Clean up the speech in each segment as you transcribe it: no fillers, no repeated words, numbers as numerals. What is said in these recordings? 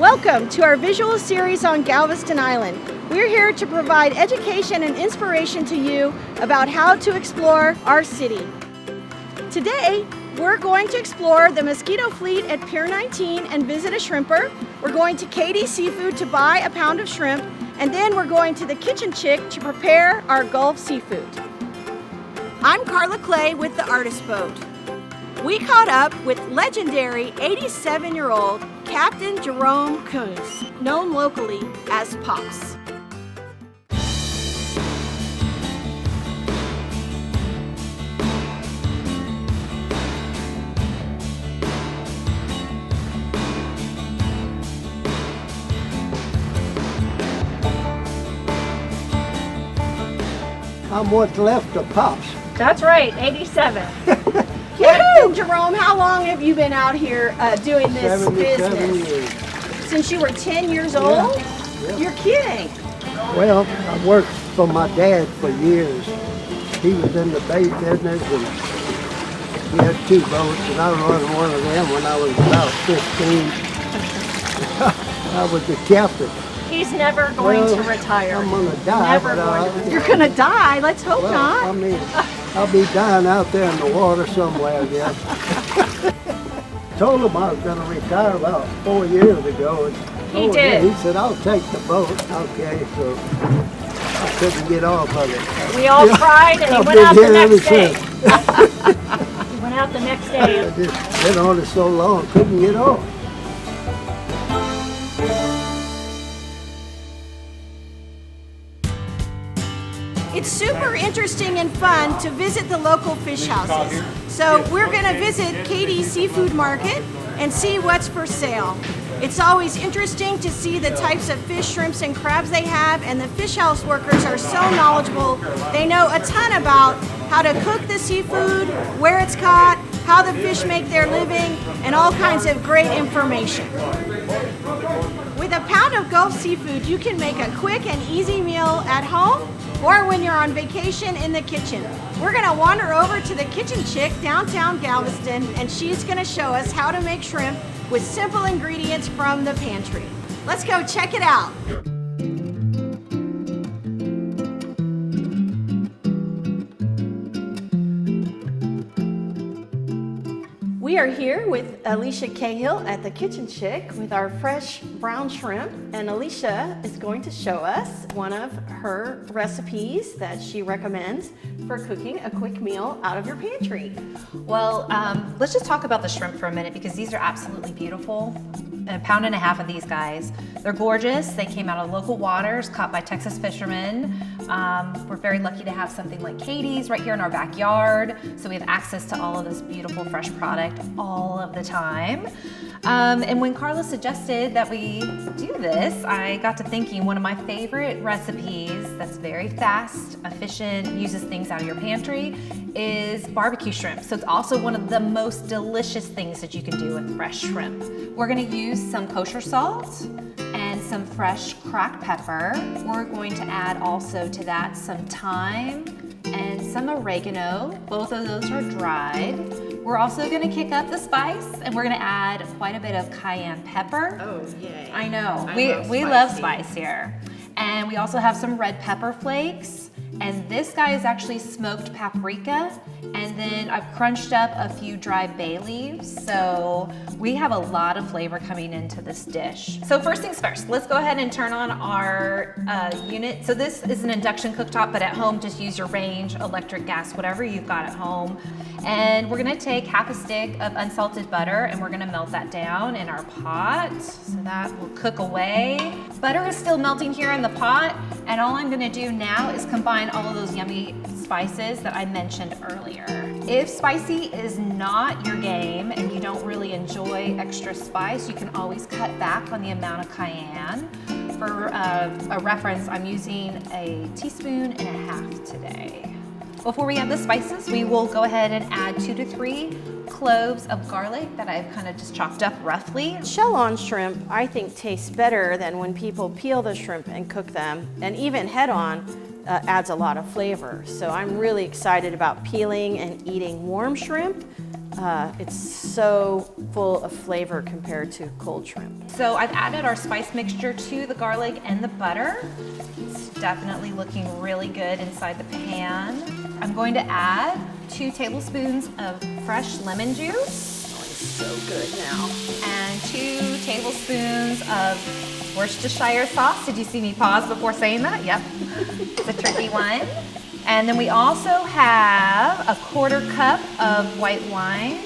Welcome to our visual series on Galveston Island. We're here to provide education and inspiration to you about how to explore our city. Today, we're going to explore the Mosquito Fleet at Pier 19 and visit a shrimper. We're going to Katy Seafood to buy a pound of shrimp, and then we're going to the Kitchen Chick to prepare our Gulf seafood. I'm Carla Clay with the Artist Boat. We caught up with legendary 87-year-old Captain Jerome Kos, known locally as Pops. I'm what's left of Pops. That's right, 87. Captain Jerome, how long have you been out here doing this 77 business? years. Since you were 10 years old? Yeah. You're kidding. Well, I worked for my dad for years. He was in the bait business and he had 2 boats and I run one of them when I was about 15. I was the captain. He's never going to retire. I'm gonna die. Never going to You're gonna die. Let's hope well, not. I mean, I'll be dying out there in the water somewhere, yeah. Told him I was gonna retire about 4 years ago. And He did. He said, I'll take the boat. Okay, so I couldn't get off of it. We all tried and he I've went been out the here ever next day. since. He went out the next I day. just been on it so long, couldn't get off. It's super interesting and fun to visit the local fish houses. So we're gonna visit Katy Seafood Market and see what's for sale. It's always interesting to see the types of fish, shrimps, and crabs they have, and the fish house workers are so knowledgeable. They know a ton about how to cook the seafood, where it's caught, how the fish make their living, and all kinds of great information. With a pound of Gulf seafood, you can make a quick and easy meal at home or when you're on vacation in the kitchen. We're gonna wander over to the Kitchen Chick downtown Galveston, and she's gonna show us how to make shrimp with simple ingredients from the pantry. Let's go check it out. We are here with Alicia Cahill at the Kitchen Chick with our fresh brown shrimp, and Alicia is going to show us one of her recipes that she recommends for cooking a quick meal out of your pantry. Well, let's just talk about the shrimp for a minute because these are absolutely beautiful. A pound and a half of these guys. They're gorgeous. They came out of local waters, caught by Texas fishermen. We're very lucky to have something like Katy's right here in our backyard. So we have access to all of this beautiful fresh product all of the time. And when Carla suggested that we do this, I got to thinking one of my favorite recipes that's very fast, efficient, uses things out of your pantry is barbecue shrimp. So it's also one of the most delicious things that you can do with fresh shrimp. We're gonna use some kosher salt and some fresh cracked pepper. We're going to add also to that some thyme and some oregano. Both of those are dried. We're also gonna kick up the spice and we're gonna add quite a bit of cayenne pepper. Oh, yay. I know, we love spice here. And we also have some red pepper flakes. And this guy is actually smoked paprika. And then I've crunched up a few dry bay leaves. So we have a lot of flavor coming into this dish. So first things first, let's go ahead and turn on our unit. So this is an induction cooktop, but at home, just use your range, electric, gas, whatever you've got at home. And we're gonna take half a stick of unsalted butter and we're gonna melt that down in our pot. So that will cook away. Butter is still melting here in the pot. And all I'm gonna do now is combine all of those yummy spices that I mentioned earlier. If spicy is not your game and you don't really enjoy extra spice, you can always cut back on the amount of cayenne. For a reference, I'm using a teaspoon and a half today. Before we add the spices, we will go ahead and add 2 to 3 cloves of garlic that I've kind of just chopped up roughly. Shell-on shrimp, I think, tastes better than when people peel the shrimp and cook them, and even head-on adds a lot of flavor. So I'm really excited about peeling and eating warm shrimp It's so full of flavor compared to cold shrimp. So I've added our spice mixture to the garlic and the butter. It's definitely looking really good inside the pan. I'm going to add 2 tablespoons of fresh lemon juice. So good now. And 2 tablespoons of Worcestershire sauce. Did you see me pause before saying that? Yep, it's a tricky one. And then we also have a 1/4 cup of white wine,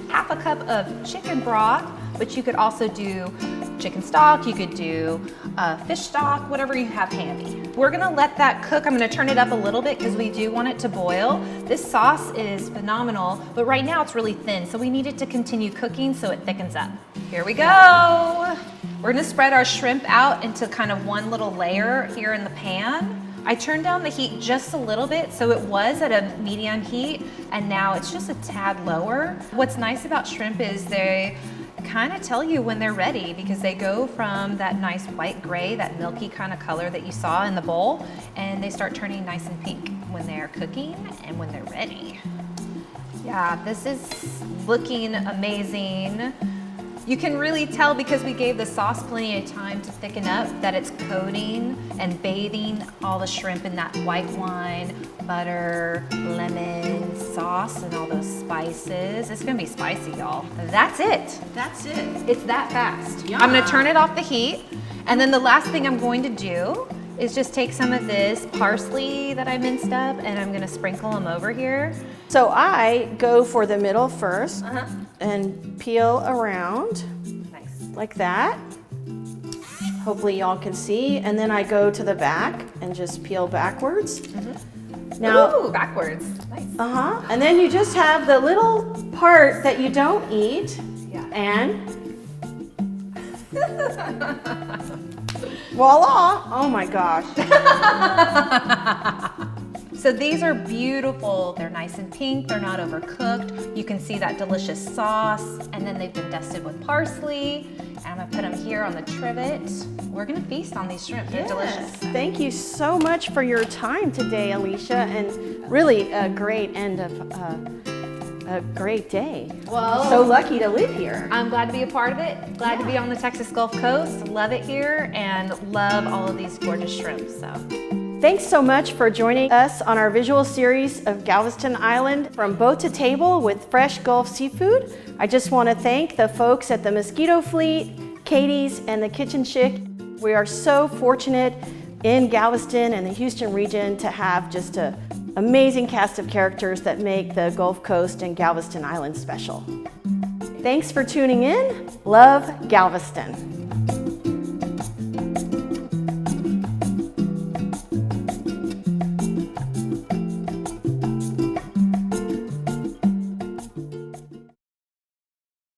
1/2 cup of chicken broth, but you could also do chicken stock, you could do fish stock, whatever you have handy. We're gonna let that cook. I'm gonna turn it up a little bit because we do want it to boil. This sauce is phenomenal, but right now it's really thin, so we need it to continue cooking so it thickens up. Here we go. We're gonna spread our shrimp out into kind of one little layer here in the pan. I turned down the heat just a little bit, so it was at a medium heat, and now it's just a tad lower. What's nice about shrimp is they kind of tell you when they're ready, because they go from that nice white gray, that milky kind of color that you saw in the bowl, and they start turning nice and pink when they're cooking and when they're ready. Yeah, this is looking amazing. You can really tell, because we gave the sauce plenty of time to thicken up, that it's coating and bathing all the shrimp in that white wine, butter, lemon, sauce, and all those spices. It's gonna be spicy, y'all. That's it. That's it. It's that fast. Yum. I'm gonna turn it off the heat, and then the last thing I'm going to do is just take some of this parsley that I minced up, and I'm gonna sprinkle them over here. So I go for the middle first and peel around Nice. like that. Hopefully y'all can see. And then I go to the back and just peel backwards. Now, Ooh, backwards. Nice. and then you just have the little part that you don't eat. Yeah. And voila! Oh my gosh. So these are beautiful. They're nice and pink. They're not overcooked. You can see that delicious sauce, and then they've been dusted with parsley. And I'm gonna put them here on the trivet. We're gonna feast on these shrimp. They're delicious. Thank you so much for your time today, Alicia, and really a great end of a great day. Well, So lucky to live here. I'm glad to be a part of it. Glad to be on the Texas Gulf Coast. Love it here, and love all of these gorgeous shrimp. So. Thanks so much for joining us on our visual series of Galveston Island, from boat to table with fresh Gulf seafood. I just want to thank the folks at the Mosquito Fleet, Katy's, and the Kitchen Chick. We are so fortunate in Galveston and the Houston region to have just an amazing cast of characters that make the Gulf Coast and Galveston Island special. Thanks for tuning in. Love, Galveston.